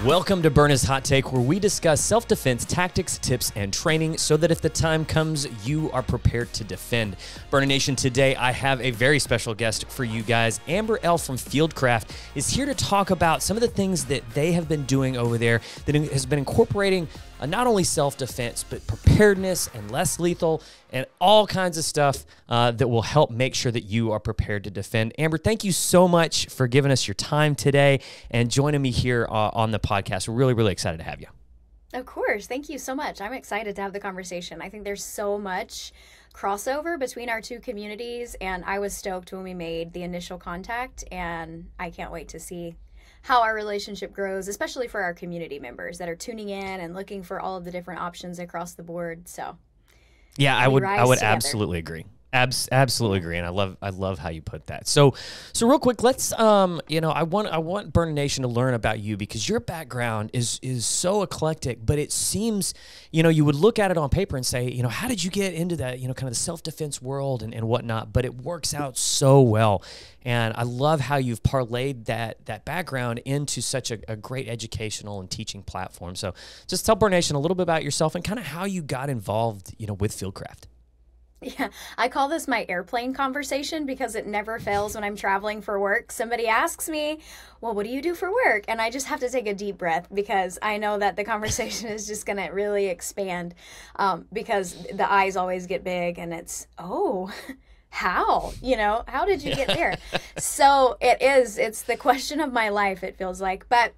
Welcome to Byrna's Hot Take, where we discuss self-defense tactics, tips, and training so that if the time comes, you are prepared to defend. Byrna Nation, today I have a very special guest for you guys. Elle from Fieldcraft is here to talk about some of the things that they have been doing over there that has been incorporating not only self-defense, but preparedness and less lethal and all kinds of stuff that will help make sure that you are prepared to defend. Amber, thank you so much for giving us your time today and joining me here on the podcast. We're really, really excited to have you. Of course. Thank you so much. I'm excited to have the conversation. I think there's so much crossover between our two communities, and I was stoked when we made the initial contact, and I can't wait to see how our relationship grows, especially for our community members that are tuning in and looking for all of the different options across the board. So, yeah, I would absolutely agree. Absolutely agree, and I love how you put that. So real quick, let's I want Byrna Nation to learn about you because your background is so eclectic, but it seems, you would look at it on paper and say, how did you get into that, kind of the self-defense world and whatnot, but it works out so well. And I love how you've parlayed that background into such a great educational and teaching platform. So just tell Byrna Nation a little bit about yourself and kind of how you got involved, with Fieldcraft. Yeah, I call this my airplane conversation because it never fails when I'm traveling for work. Somebody asks me, well, what do you do for work? And I just have to take a deep breath because I know that the conversation is just going to really expand because the eyes always get big and it's, oh, how? How did you get there? So it's the question of my life, it feels like. But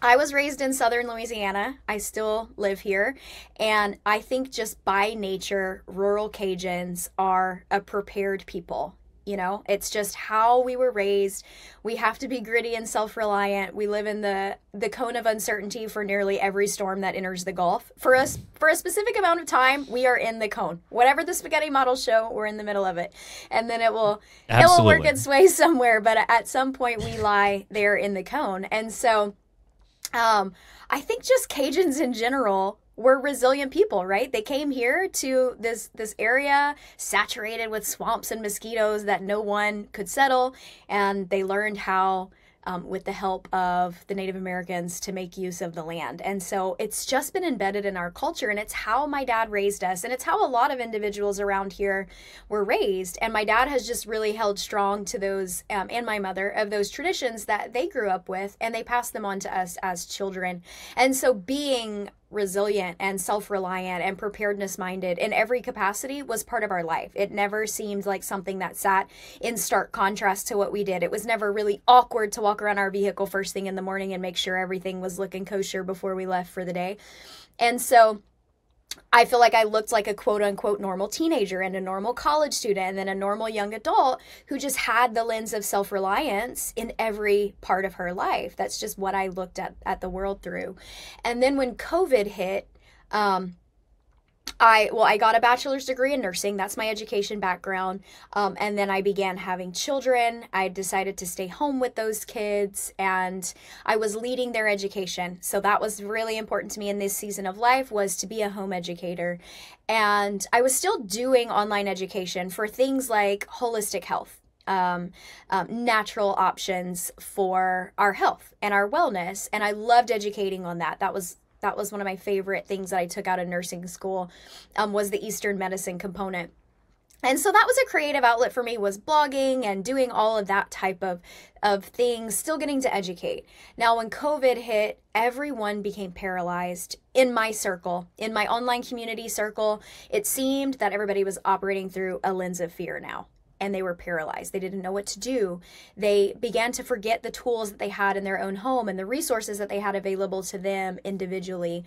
I was raised in southern Louisiana. I still live here. And I think just by nature, rural Cajuns are a prepared people. It's just how we were raised. We have to be gritty and self-reliant. We live in the cone of uncertainty for nearly every storm that enters the Gulf. For us, for a specific amount of time, we are in the cone. Whatever the spaghetti models show, we're in the middle of it. And then it will work its way somewhere. But at some point, we lie there in the cone. And so I think just Cajuns in general were resilient people, right? They came here to this area saturated with swamps and mosquitoes that no one could settle, and they learned how, with the help of the Native Americans, to make use of the land. And so it's just been embedded in our culture, and it's how my dad raised us, and it's how a lot of individuals around here were raised. And my dad has just really held strong to those, and my mother, of those traditions that they grew up with, and they passed them on to us as children. And so being resilient and self-reliant and preparedness-minded in every capacity was part of our life. It never seemed like something that sat in stark contrast to what we did. It was never really awkward to walk around our vehicle first thing in the morning and make sure everything was looking kosher before we left for the day. And so I feel like I looked like a quote-unquote normal teenager and a normal college student and then a normal young adult who just had the lens of self-reliance in every part of her life. That's just what I looked at the world through. And then when COVID hit, I got a bachelor's degree in nursing. That's my education background. And then I began having children. I decided to stay home with those kids, and I was leading their education. So that was really important to me in this season of life, was to be a home educator. And I was still doing online education for things like holistic health, natural options for our health and our wellness. And I loved educating on that. That was one of my favorite things that I took out of nursing school, was the Eastern medicine component. And so that was a creative outlet for me, was blogging and doing all of that type of things, still getting to educate. Now, when COVID hit, everyone became paralyzed in my circle, in my online community circle. It seemed that everybody was operating through a lens of fear now. And they were paralyzed. They didn't know what to do. They began to forget the tools that they had in their own home and the resources that they had available to them individually,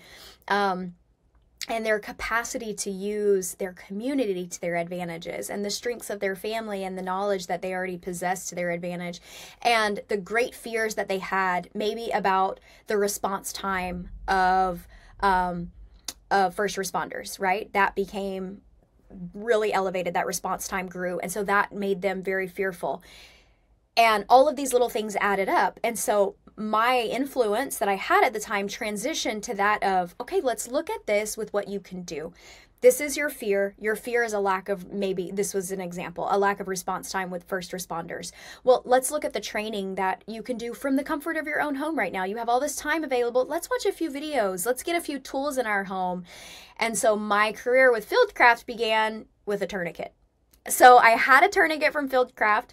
and their capacity to use their community to their advantages, and the strengths of their family and the knowledge that they already possessed to their advantage, and the great fears that they had maybe about the response time of first responders, right? That became really elevated. That response time grew. And so that made them very fearful. And all of these little things added up. And so my influence that I had at the time transitioned to that of, okay, let's look at this with what you can do. this is your fear. Your fear is a lack of, maybe this was an example, a lack of response time with first responders. Well, let's look at the training that you can do from the comfort of your own home right now. You have all this time available. Let's watch a few videos. Let's get a few tools in our home. And so my career with Fieldcraft began with a tourniquet. So I had a tourniquet from Fieldcraft.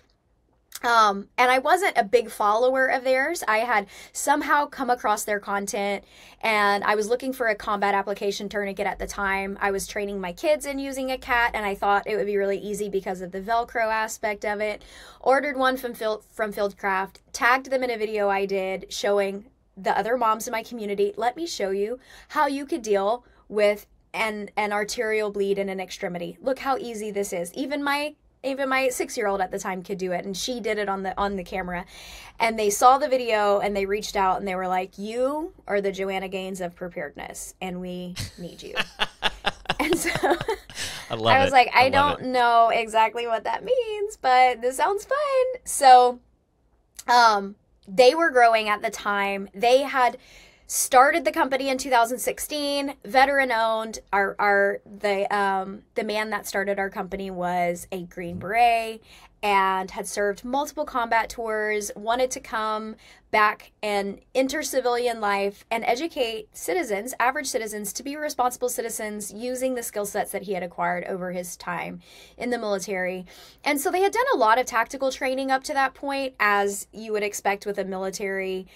And I wasn't a big follower of theirs. I had somehow come across their content, and I was looking for a combat application tourniquet at the time. I was training my kids in using a cat, and I thought it would be really easy because of the Velcro aspect of it. Ordered one from Fieldcraft, tagged them in a video I did showing the other moms in my community, let me show you how you could deal with an arterial bleed in an extremity. Look how easy this is. Even my 6-year-old at the time could do it, and she did it on the camera. And they saw the video, and they reached out, and they were like, you are the Joanna Gaines of preparedness, and we need you. And so I was like, I don't know exactly what that means, but this sounds fun. So they were growing at the time. They had started the company in 2016, veteran owned. The man that started our company was a Green Beret and had served multiple combat tours, wanted to come back and enter civilian life and educate citizens, average citizens, to be responsible citizens using the skill sets that he had acquired over his time in the military. And so they had done a lot of tactical training up to that point, as you would expect with a military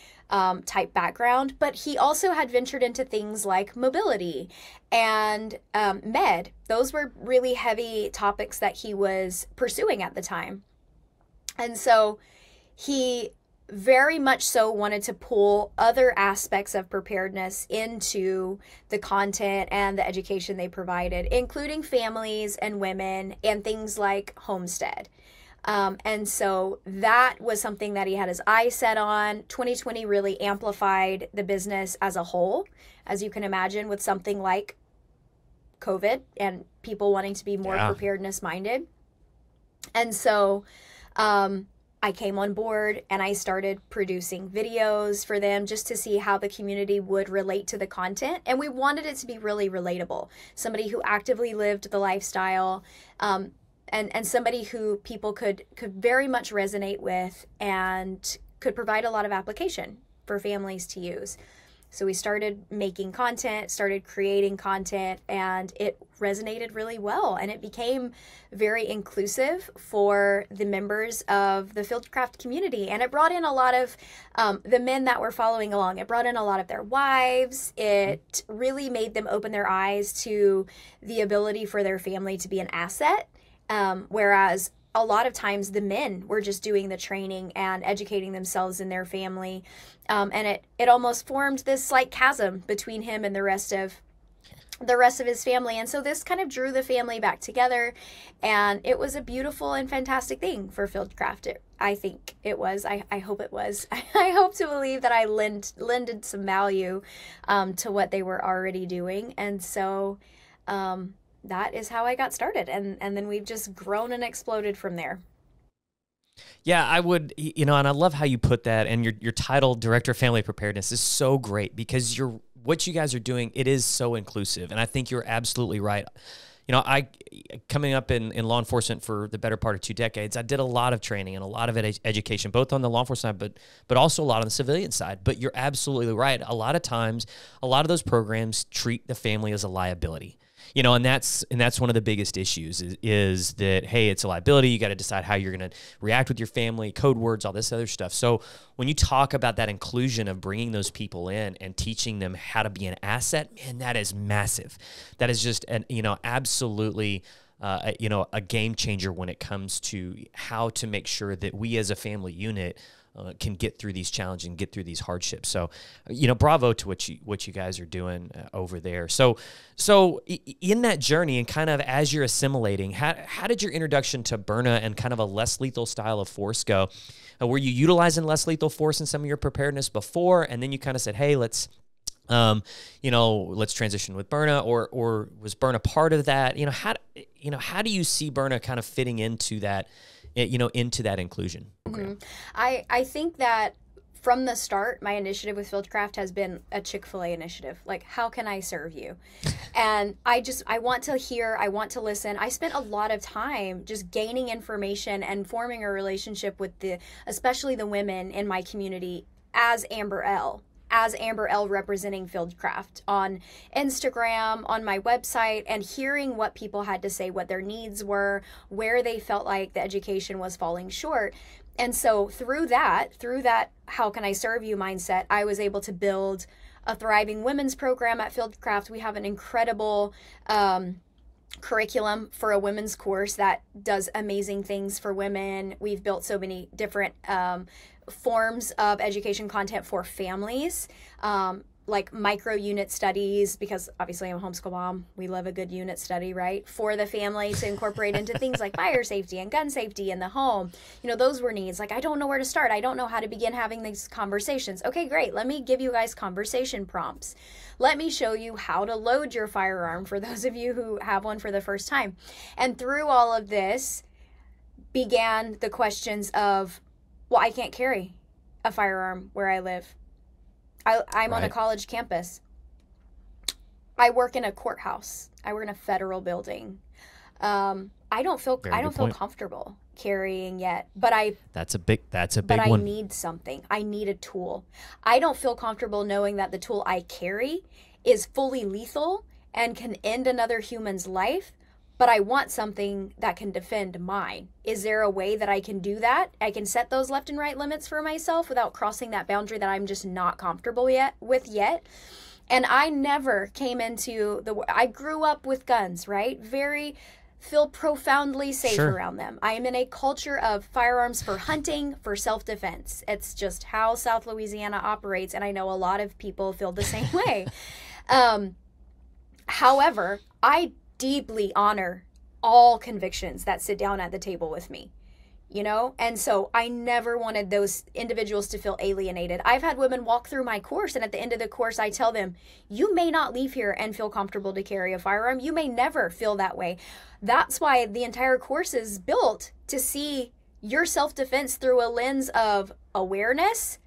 type background, but he also had ventured into things like mobility and med. Those were really heavy topics that he was pursuing at the time. And so he very much so wanted to pull other aspects of preparedness into the content and the education they provided, including families and women and things like homestead. And so that was something that he had his eyes set on. 2020 really amplified the business as a whole, as you can imagine, with something like COVID and people wanting to be more preparedness minded. And so I came on board and I started producing videos for them just to see how the community would relate to the content. And we wanted it to be really relatable. Somebody who actively lived the lifestyle, and somebody who people could very much resonate with and could provide a lot of application for families to use. So we started making content, started creating content, and it resonated really well. And it became very inclusive for the members of the Fieldcraft community. And it brought in a lot of the men that were following along. It brought in a lot of their wives. It really made them open their eyes to the ability for their family to be an asset. Whereas a lot of times the men were just doing the training and educating themselves and their family. And it almost formed this like chasm between him and the rest of his family. And so this kind of drew the family back together, and it was a beautiful and fantastic thing for Fieldcraft. I think it was. I hope it was. I hope to believe that I lended some value to what they were already doing. And so that is how I got started. And then we've just grown and exploded from there. Yeah, I would, and I love how you put that, and your title, Director of Family Preparedness, is so great because what you guys are doing, it is so inclusive, and I think you're absolutely right. I coming up in law enforcement for the better part of 2 decades, I did a lot of training and a lot of education, both on the law enforcement side, but also a lot on the civilian side. But you're absolutely right. A lot of times, a lot of those programs treat the family as a liability. And that's one of the biggest issues is that, hey, it's a liability. You got to decide how you're going to react with your family, code words, all this other stuff. So when you talk about that inclusion of bringing those people in and teaching them how to be an asset, man, that is massive. That is just absolutely a game changer when it comes to how to make sure that we as a family unit can get through these challenges and get through these hardships. So, bravo to what you guys are doing over there. So in that journey and kind of as you're assimilating, how did your introduction to Byrna and kind of a less lethal style of force go? Were you utilizing less lethal force in some of your preparedness before, and then you kind of said, hey, let's transition with Byrna, or was Byrna part of that? How do you see Byrna kind of fitting into that? Into that inclusion program? I think that from the start, my initiative with Fieldcraft has been a Chick-fil-A initiative. Like, how can I serve you? And I want to hear, I want to listen. I spent a lot of time just gaining information and forming a relationship with especially the women in my community as Elle representing Fieldcraft on Instagram, on my website, and hearing what people had to say, what their needs were, where they felt like the education was falling short. And so through that, how can I serve you mindset, I was able to build a thriving women's program at Fieldcraft. We have an incredible curriculum for a women's course that does amazing things for women. We've built so many different forms of education content for families, like micro unit studies, because obviously I'm a homeschool mom. We love a good unit study, right? For the family to incorporate into things like fire safety and gun safety in the home. You know, those were needs. Like, I don't know where to start. I don't know how to begin having these conversations. Okay, great. Let me give you guys conversation prompts. Let me show you how to load your firearm for those of you who have one for the first time. And through all of this began the questions of, well, I can't carry a firearm where I live. I'm on a college campus. I work in a courthouse. I work in a federal building. I don't feel comfortable carrying yet, but that's a big but one. I need something. I need a tool. I don't feel comfortable knowing that the tool I carry is fully lethal and can end another human's life, but I want something that can defend mine. Is there a way that I can do that? I can set those left and right limits for myself without crossing that boundary that I'm just not comfortable with yet. And I never came into I grew up with guns, right? Feel profoundly safe around them. I am in a culture of firearms for hunting, for self-defense. It's just how South Louisiana operates, and I know a lot of people feel the same way. However, I deeply honor all convictions that sit down at the table with me, you know? And so I never wanted those individuals to feel alienated. I've had women walk through my course, and at the end of the course, I tell them, you may not leave here and feel comfortable to carry a firearm. You may never feel that way. That's why the entire course is built to see your self-defense through a lens of awareness,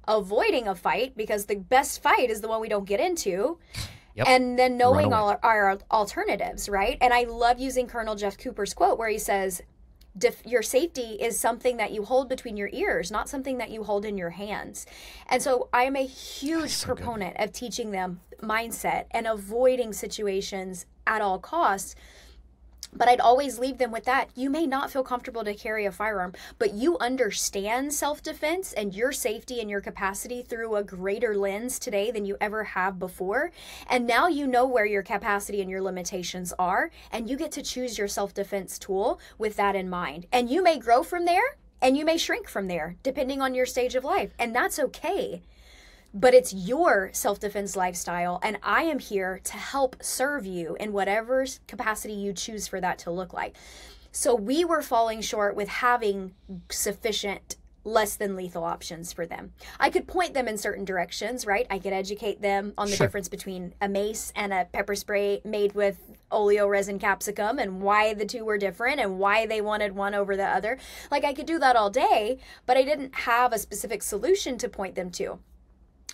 avoiding a fight, because the best fight is the one we don't get into. Yep. And then knowing all our alternatives, right? And I love using Colonel Jeff Cooper's quote where he says, your safety is something that you hold between your ears, not something that you hold in your hands. And so I am a huge proponent of teaching them mindset and avoiding situations at all costs. But I'd always leave them with that. You may not feel comfortable to carry a firearm, but you understand self-defense and your safety and your capacity through a greater lens today than you ever have before. And now you know where your capacity and your limitations are, and you get to choose your self-defense tool with that in mind. And you may grow from there, and you may shrink from there, depending on your stage of life. And that's okay. But it's your self-defense lifestyle, and I am here to help serve you in whatever capacity you choose for that to look like. So we were falling short with having sufficient less than lethal options for them. I could point them in certain directions, right? I could educate them on the difference between a mace and a pepper spray made with oleoresin capsicum and why the two were different and why they wanted one over the other. Like, I could do that all day, but I didn't have a specific solution to point them to.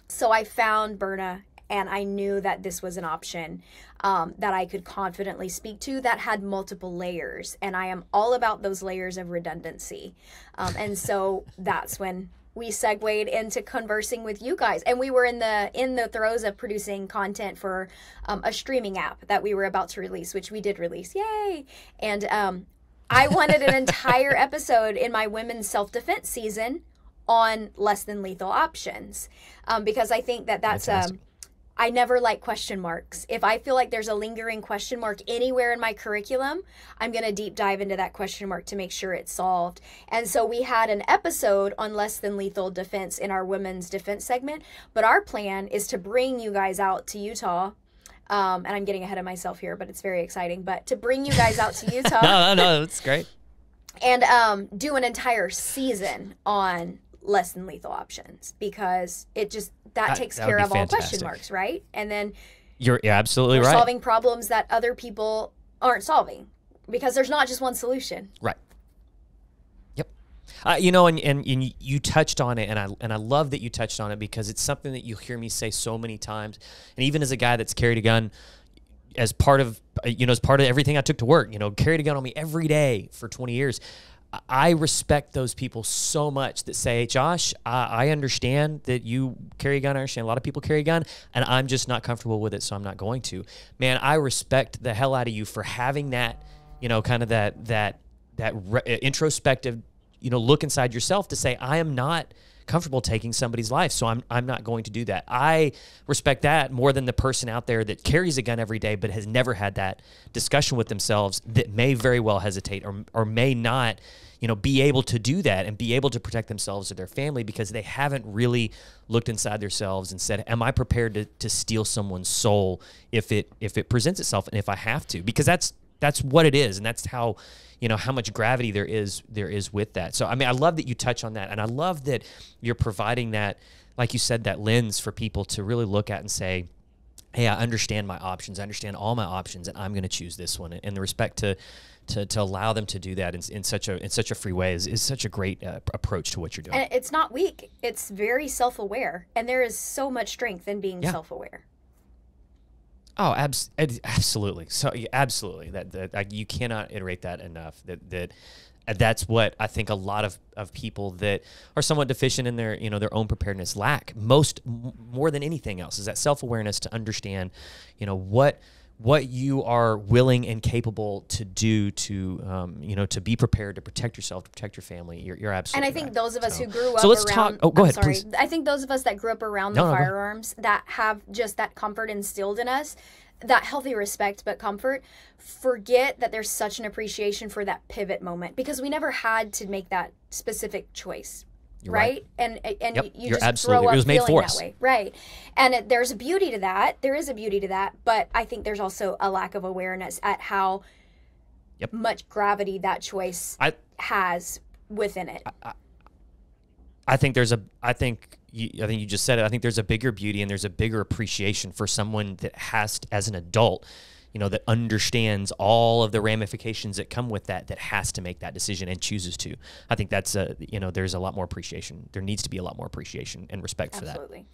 So I found Byrna, and I knew that this was an option that I could confidently speak to that had multiple layers. And I am all about those layers of redundancy. And so that's when we segued into conversing with you guys. And we were in the throes of producing content for a streaming app that we were about to release, which we did release. Yay! And I wanted an entire episode in my women's self-defense season on less than lethal options, because I think that's I never like question marks. If I feel like there's a lingering question mark anywhere in my curriculum, I'm going to deep dive into that question mark to make sure it's solved. And so we had an episode on less than lethal defense in our women's defense segment, but our plan is to bring you guys out to Utah. And I'm getting ahead of myself here, but it's very exciting, but to bring you guys out to Utah. No, that's great. And do an entire season on less than lethal options, because it just takes care of all question marks, right? And then you're absolutely right. Solving problems that other people aren't solving, because there's not just one solution. Right. Yep. You know, and you touched on it, and I love that you touched on it, because it's something that you hear me say so many times. And even as a guy that's carried a gun as part of everything I took to work, carried a gun on me every day for 20 years. I respect those people so much that say, Josh, I understand that you carry a gun. I understand a lot of people carry a gun, and I'm just not comfortable with it, so I'm not going to. Man, I respect the hell out of you for having that, kind of that introspective, look inside yourself to say, I am not comfortable taking somebody's life, so I'm not going to do that. I respect that more than the person out there that carries a gun every day but has never had that discussion with themselves, that may very well hesitate or may not, be able to do that and be able to protect themselves or their family, because they haven't really looked inside themselves and said, am I prepared to steal someone's soul if it presents itself, and if I have to? Because that's what it is, and that's how how much gravity there is with that. So, I mean, I love that you touch on that, and I love that you're providing that, like you said, that lens for people to really look at and say, hey, I understand my options. I understand all my options, and I'm going to choose this one. And the respect to allow them to do that in such a free way is such a great approach to what you're doing. And it's not weak. It's very self-aware, and there is so much strength in being self-aware. Oh, absolutely. So absolutely, that you cannot iterate that enough. That's what I think a lot of people that are somewhat deficient in their their own preparedness lack more than anything else, is that self-awareness to understand what you are willing and capable to do to to be prepared to protect yourself, to protect your family. You're absolutely. And I think right. those of us who grew up so let's around, talk. Oh, go ahead, sorry. please. I think those of us that grew up around the firearms, that have just that comfort instilled in us, that healthy respect but comfort, forget that there's such an appreciation for that pivot moment, because we never had to make that specific choice. Right? And yep. you just absolutely. grow up it was made feeling for that us. way. Right. And there's a beauty to that. There is a beauty to that. But I think there's also a lack of awareness at how much gravity that choice has within it. I think you just said it. I think there's a bigger beauty and there's a bigger appreciation for someone that has, as an adult, that understands all of the ramifications that come with that has to make that decision and chooses to. I think that's there's a lot more appreciation. There needs to be a lot more appreciation and respect for that. Absolutely.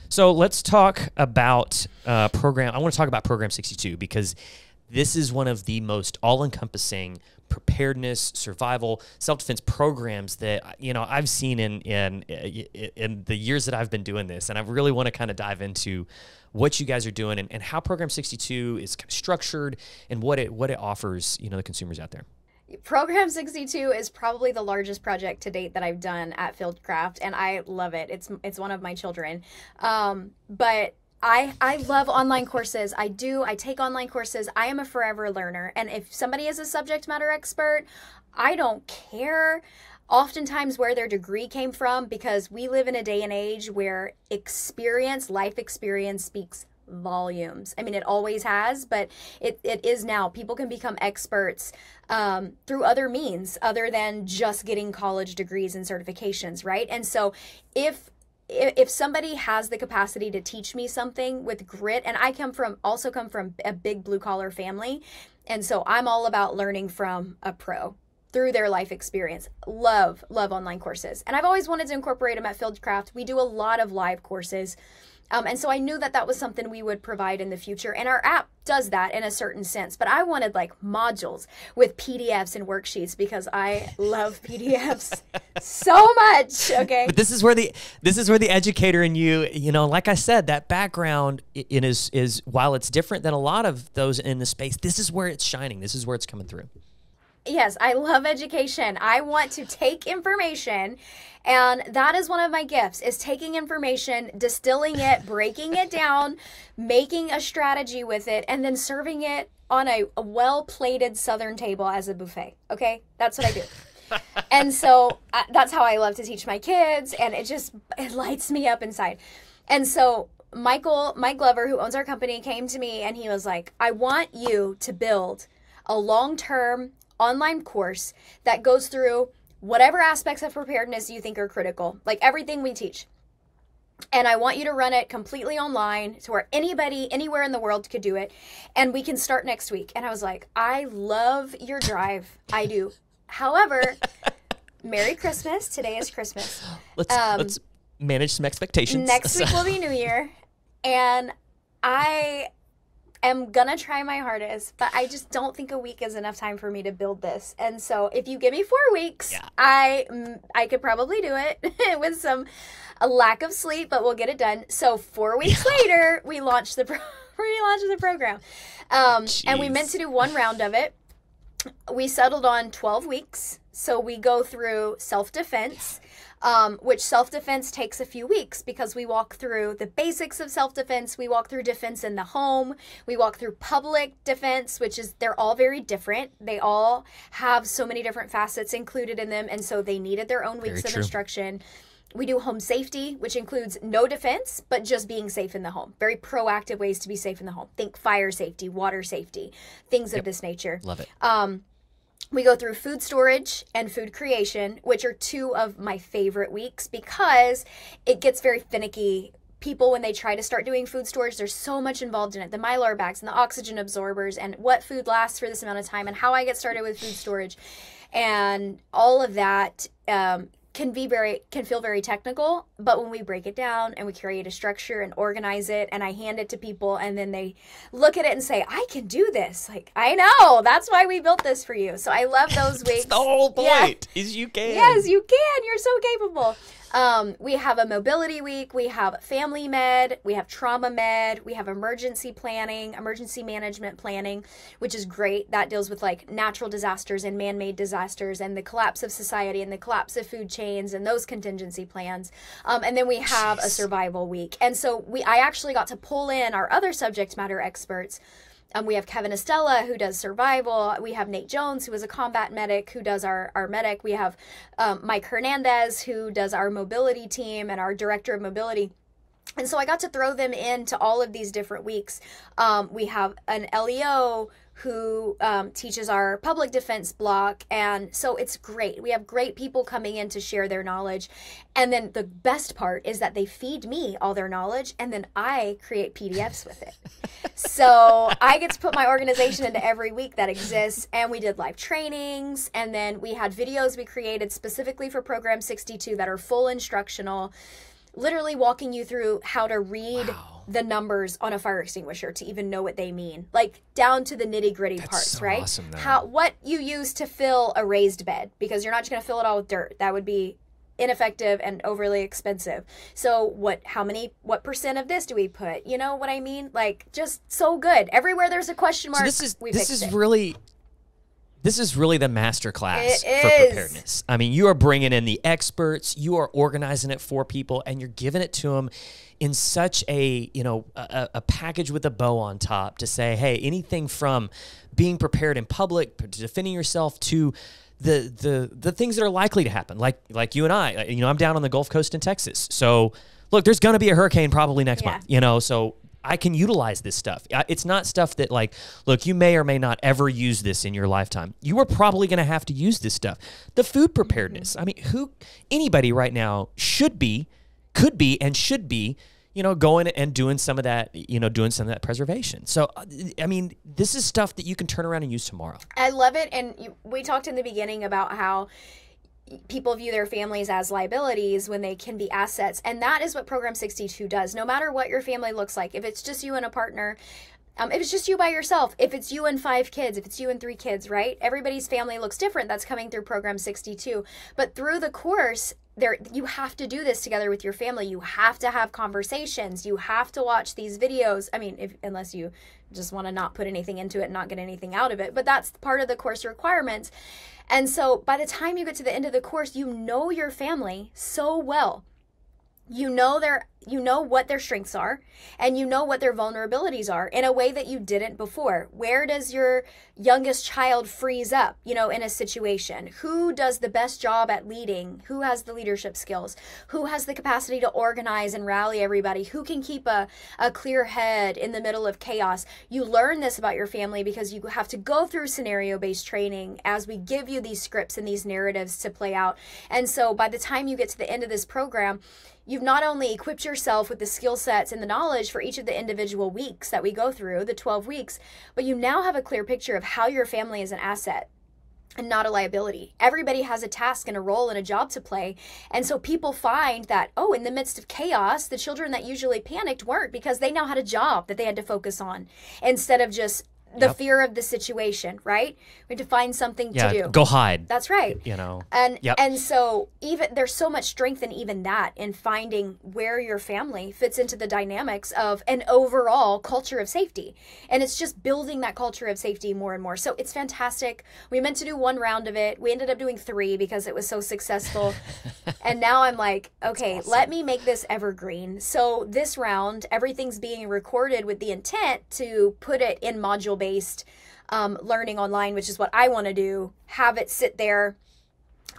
So let's talk about program. I want to talk about Program 62, because this is one of the most all-encompassing preparedness, survival, self-defense programs that I've seen in the years that I've been doing this, and I really want to kind of dive into what you guys are doing and how Program 62 is structured and what it offers the consumers out there. Program 62 is probably the largest project to date that I've done at Fieldcraft, and I love it. It's one of my children, but I love online courses. I take online courses. I am a forever learner. And if somebody is a subject matter expert, I don't care oftentimes where their degree came from, because we live in a day and age where life experience speaks volumes. I mean, it always has, but it is now. People can become experts through other means other than just getting college degrees and certifications, right? And so if somebody has the capacity to teach me something with grit, and I come from a big blue collar family, and so I'm all about learning from a pro through their life experience. Love online courses. And I've always wanted to incorporate them at Fieldcraft. We do a lot of live courses. And so I knew that was something we would provide in the future. And our app does that in a certain sense. But I wanted modules with PDFs and worksheets, because I love PDFs so much. Okay. But this is where the educator in you, like I said, that background is while it's different than a lot of those in the space, this is where it's shining. This is where it's coming through. Yes, I love education. I want to take information, and that is one of my gifts, is taking information, distilling it, breaking it down, making a strategy with it, and then serving it on a well-plated Southern table as a buffet. Okay? That's what I do. And so that's how I love to teach my kids, and it lights me up inside. And so Mike Glover, who owns our company, came to me, and he was like, I want you to build a long-term online course that goes through whatever aspects of preparedness you think are critical, like everything we teach. And I want you to run it completely online to where anybody, anywhere in the world could do it. And we can start next week. And I was like, I love your drive. I do. However, Merry Christmas. Today is Christmas. Let's manage some expectations. Next week will be New Year. And I am going to try my hardest, but I just don't think a week is enough time for me to build this. And so if you give me 4 weeks, I could probably do it with a lack of sleep, but we'll get it done. So 4 weeks later, we launched the program. And we meant to do 1 round of it. We settled on 12 weeks. So we go through self-defense, which self-defense takes a few weeks because we walk through the basics of self-defense. We walk through defense in the home. We walk through public defense, they're all very different. They all have so many different facets included in them. And so they needed their own weeks of instruction. We do home safety, which includes no defense, but just being safe in the home. Very proactive ways to be safe in the home. Think fire safety, water safety, things of this nature. Love it. We go through food storage and food creation, which are 2 of my favorite weeks because it gets very finicky. People, when they try to start doing food storage, there's so much involved in it. The Mylar bags and the oxygen absorbers and what food lasts for this amount of time and how I get started with food storage. And all of that can feel very technical, but when we break it down and we create a structure and organize it and I hand it to people and then they look at it and say, I can do this. Like, I know, that's why we built this for you. So I love those weeks. That's the whole point is you can. Yes, you can. You're so capable. We have a mobility week, we have family med, we have trauma med, we have emergency planning, emergency management planning, which is great. That deals with like natural disasters and man-made disasters and the collapse of society and the collapse of food chains and those contingency plans. And then we have a survival week. And so I actually got to pull in our other subject matter experts. We have Kevin Estella, who does survival. We have Nate Jones, who is a combat medic, who does our medic. We have Mike Hernandez, who does our mobility team and our director of mobility. And so I got to throw them into all of these different weeks. We have an LEO who teaches our public defense block. And so it's great. We have great people coming in to share their knowledge. And then the best part is that they feed me all their knowledge and then I create PDFs with it. So I get to put my organization into every week that exists. And we did live trainings. And then we had videos we created specifically for Program 62 that are full instructional, literally walking you through how to read the numbers on a fire extinguisher to even know what they mean, like down to the nitty gritty parts, so right? Awesome, what you use to fill a raised bed, because you're not just going to fill it all with dirt. That would be ineffective and overly expensive. So what percent of this do we put? You know what I mean? Like, just so good. Everywhere there's a question mark, this is really the master class for preparedness. I mean, you are bringing in the experts, you are organizing it for people, and you're giving it to them in such a package with a bow on top to say, hey, anything from being prepared in public, to defending yourself, to the things that are likely to happen, like you and I. I'm down on the Gulf Coast in Texas, so look, there's going to be a hurricane probably next month. So I can utilize this stuff. It's not stuff that, like, look, you may or may not ever use this in your lifetime. You are probably going to have to use this stuff. The food preparedness. I mean, anybody right now could be, and should be, going and doing some of that, preservation. So, I mean, this is stuff that you can turn around and use tomorrow. I love it. And we talked in the beginning about how people view their families as liabilities when they can be assets. And that is what Program 62 does. No matter what your family looks like, if it's just you and a partner, if it's just you by yourself, if it's you and 5 kids, if it's you and 3 kids, right? Everybody's family looks different. That's coming through Program 62. But through the course, you have to do this together with your family. You have to have conversations. You have to watch these videos. I mean, unless you just want to not put anything into it and not get anything out of it. But that's part of the course requirements. And so by the time you get to the end of the course, you know your family so well. You know what their strengths are, and you know what their vulnerabilities are in a way that you didn't before. Where does your youngest child freeze up, in a situation? Who does the best job at leading? Who has the leadership skills? Who has the capacity to organize and rally everybody? Who can keep a clear head in the middle of chaos? You learn this about your family because you have to go through scenario-based training as we give you these scripts and these narratives to play out. And so by the time you get to the end of this program, you've not only equipped yourself with the skill sets and the knowledge for each of the individual weeks that we go through, the 12 weeks, but you now have a clear picture of how your family is an asset. and not a liability. Everybody has a task and a role and a job to play. And so people find that, oh, in the midst of chaos, the children that usually panicked weren't, because they now had a job that they had to focus on instead of just the fear of the situation, right? We had to find something to do. Go hide. That's right. You know. And so even there's so much strength in even that, in finding where your family fits into the dynamics of an overall culture of safety. And it's just building that culture of safety more and more. So it's fantastic. We meant to do 1 round of it. We ended up doing 3 because it was so successful. And now I'm like, okay, awesome. Let me make this evergreen. So this round, everything's being recorded with the intent to put it in module based learning online, which is what I want to do. Have it sit there,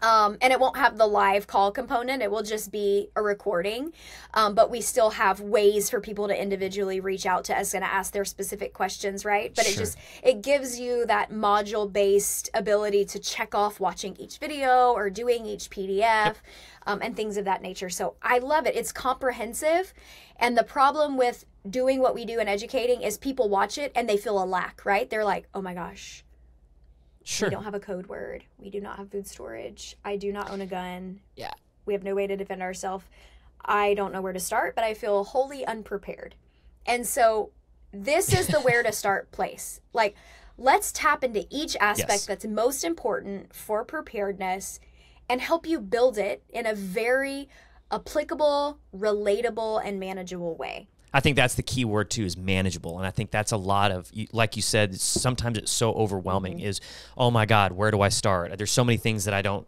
and it won't have the live call component. It will just be a recording, but we still have ways for people to individually reach out to us and ask their specific questions, right? But sure. It gives you that module based ability to check off watching each video or doing each PDF. And things of that nature. So I love it. It's comprehensive. And the problem with doing what we do in educating is people watch it and they feel a lack, right? They're like, oh my gosh, sure. We don't have a code word. We do not have food storage. I do not own a gun. Yeah. We have no way to defend ourselves. I don't know where to start, but I feel wholly unprepared. And so this is the where to start place. Like, let's tap into each aspect that's most important for preparedness and help you build it in a very applicable, relatable, and manageable way. I think that's the key word too, is manageable. And I think that's a lot of, like you said, sometimes it's so overwhelming is, oh my God, where do I start? There's so many things that I don't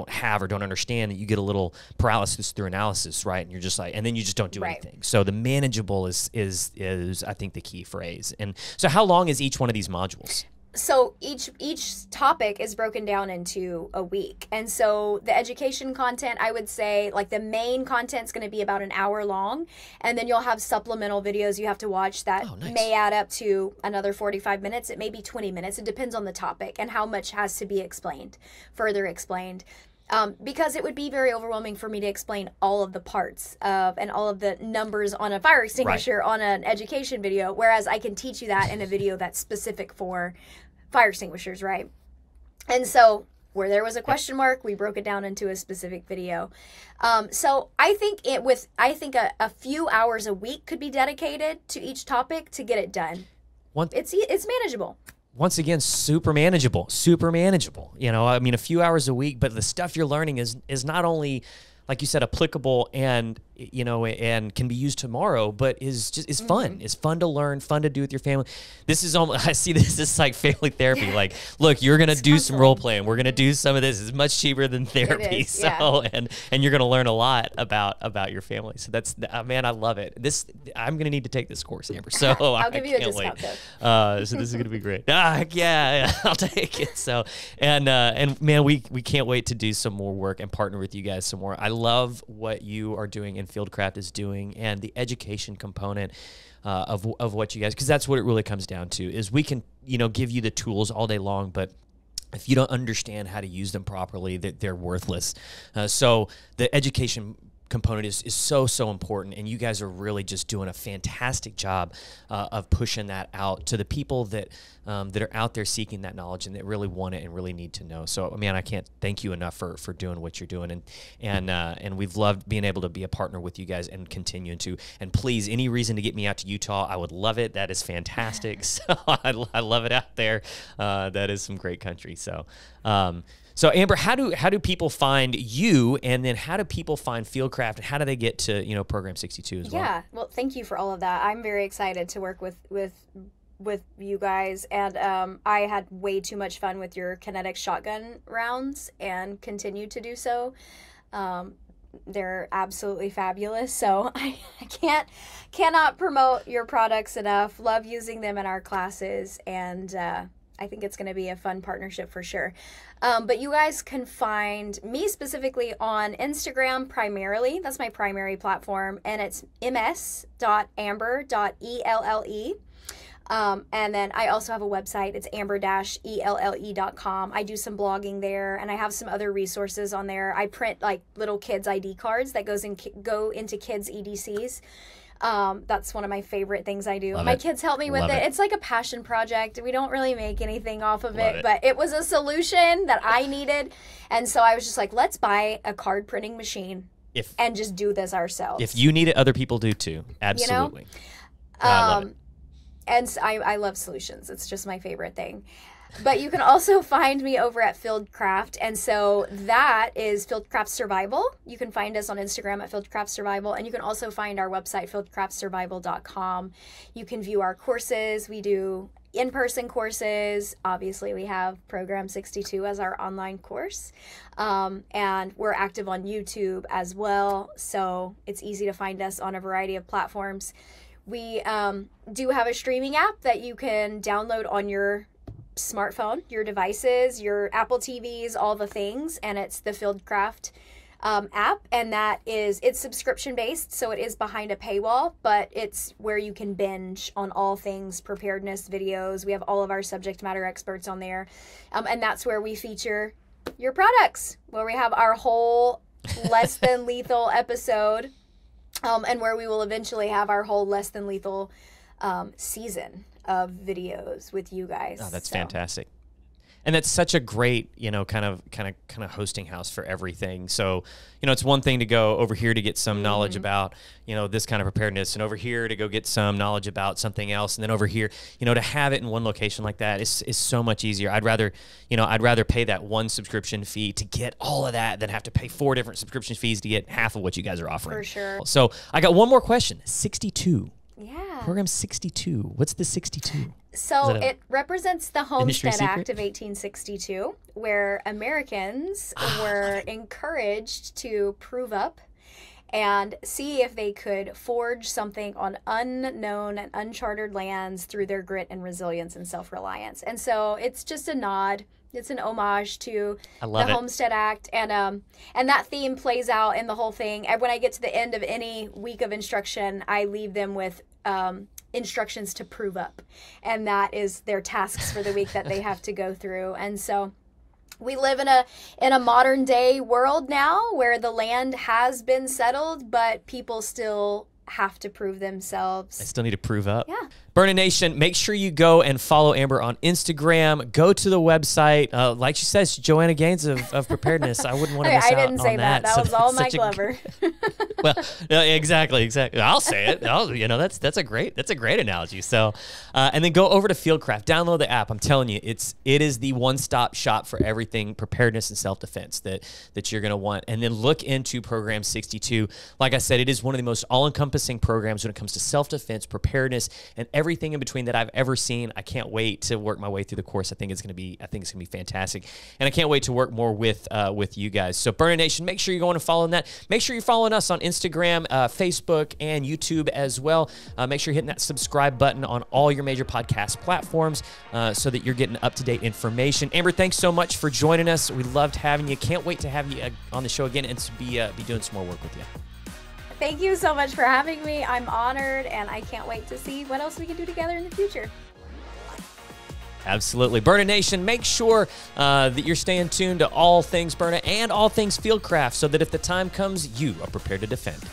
have or don't understand, that you get a little paralysis through analysis, right? And you're just like, and then you just don't do anything. So the manageable is I think the key phrase. And so how long is each one of these modules? So each topic is broken down into a week. And so the education content, I would say, like, the main content's going to be about an hour long. And then you'll have supplemental videos you have to watch that may add up to another 45 minutes. It may be 20 minutes. It depends on the topic and how much has to be further explained. Because it would be very overwhelming for me to explain all of the parts of and all of the numbers on a fire extinguisher on an education video, whereas I can teach you that in a video that's specific for fire extinguishers, right? And so where there was a question mark, we broke it down into a specific video. So I think a few hours a week could be dedicated to each topic to get it done. It's manageable. Once again, super manageable. You know, I mean, a few hours a week, but the stuff you're learning is not only, like you said, applicable and, you know, and can be used tomorrow, but is fun. It's fun to learn, fun to do with your family. This is almost, I see this as like family therapy. Yeah. Like, look, you're going to do some role playing. We're going to do some of this. It's much cheaper than therapy. So, and you're going to learn a lot about your family. So that's, man, I love it. I'm going to need to take this course, Amber. So I'll give you a discount code. So this is going to be great. Yeah, I'll take it. So, and man, we can't wait to do some more work and partner with you guys some more. I love what you are doing and Fieldcraft is doing, and the education component of what you guys, because that's what it really comes down to, is we can, you know, give you the tools all day long, but if you don't understand how to use them properly, they're worthless. So the education component is so important, and you guys are really just doing a fantastic job of pushing that out to the people that are out there seeking that knowledge and that really want it and really need to know. So, man, I can't thank you enough for doing what you're doing, and we've loved being able to be a partner with you guys and continuing to. And please, any reason to get me out to Utah, I would love it. That is fantastic. So I love it out there. That is some great country. So. So Amber, how do people find you, and then how do people find Fieldcraft, and how do they get to, you know, Program 62 as well? Yeah, well, thank you for all of that. I'm very excited to work with you guys, and I had way too much fun with your kinetic shotgun rounds and continue to do so. They're absolutely fabulous. So I cannot promote your products enough. Love using them in our classes, and I think it's going to be a fun partnership for sure. But you guys can find me specifically on Instagram primarily. That's my primary platform, and it's ms.amber.elle. And then I also have a website. It's amber-elle.com. I do some blogging there, and I have some other resources on there. I print like little kids ID cards that go into kids EDCs. That's one of my favorite things I do. Love my it. kids help me with Love it. it. It's like a passion project. We don't really make anything off of Love it, it. but it was a solution that I needed. And so I was just like, let's buy a card printing machine and just do this ourselves. If you need it, other people do too. Absolutely. I love it. And so I love solutions. It's just my favorite thing. But you can also find me over at Fieldcraft. And so that is Fieldcraft Survival. You can find us on Instagram at Fieldcraft Survival. And you can also find our website, fieldcraftsurvival.com. You can view our courses. We do in-person courses. Obviously, we have Program 62 as our online course. And we're active on YouTube as well. So it's easy to find us on a variety of platforms. We do have a streaming app that you can download on your smartphone, your devices, your Apple TVs, all the things, and it's the Fieldcraft app, and it's subscription based, so it is behind a paywall, but it's where you can binge on all things preparedness videos. We have all of our subject matter experts on there, and that's where we feature your products, where we have our whole less than lethal episode, and where we will eventually have our whole less than lethal season of videos with you guys. Oh, that's fantastic. And that's such a great, kind of hosting house for everything. So, it's one thing to go over here to get some knowledge about, this kind of preparedness, and over here to go get some knowledge about something else, and then over here, to have it in one location like that is so much easier. I'd rather pay that one subscription fee to get all of that than have to pay 4 different subscription fees to get half of what you guys are offering. For sure. So I got one more question. 62. Yeah. Program 62. What's the 62? So it represents the Homestead Act of secret? 1862, where Americans were encouraged to prove up and see if they could forge something on unknown and uncharted lands through their grit and resilience and self-reliance. And so it's just a nod. It's an homage to the Homestead Act, and that theme plays out in the whole thing. And when I get to the end of any week of instruction, I leave them with instructions to prove up, and that is their tasks for the week that they have to go through. And so we live in a modern day world now where the land has been settled, but people still have to prove themselves. I still need to prove up. Yeah. Byrna Nation, make sure you go and follow Amber on Instagram. Go to the website. Like she says, Joanna Gaines of Preparedness. I wouldn't want to miss out on that. I didn't say that. That was all Mike Glover. Well, no, exactly. I'll say it. That's a great analogy. So, and then go over to Fieldcraft. Download the app. I'm telling you, it is the one-stop shop for everything preparedness and self-defense that you're going to want. And then look into Program 62. Like I said, it is one of the most all-encompassing programs when it comes to self-defense, preparedness, and everything in between that I've ever seen. I can't wait to work my way through the course. I think it's going to be fantastic, and I can't wait to work more with you guys. So, Byrna Nation, make sure you're going and following that. Make sure you're following us on Instagram, Facebook, and YouTube as well. Make sure you're hitting that subscribe button on all your major podcast platforms so that you're getting up-to-date information. Amber, thanks so much for joining us. We loved having you. Can't wait to have you on the show again and to be doing some more work with you. Thank you so much for having me. I'm honored, and I can't wait to see what else we can do together in the future. Absolutely. Byrna Nation, make sure that you're staying tuned to all things Byrna and all things Fieldcraft so that if the time comes, you are prepared to defend.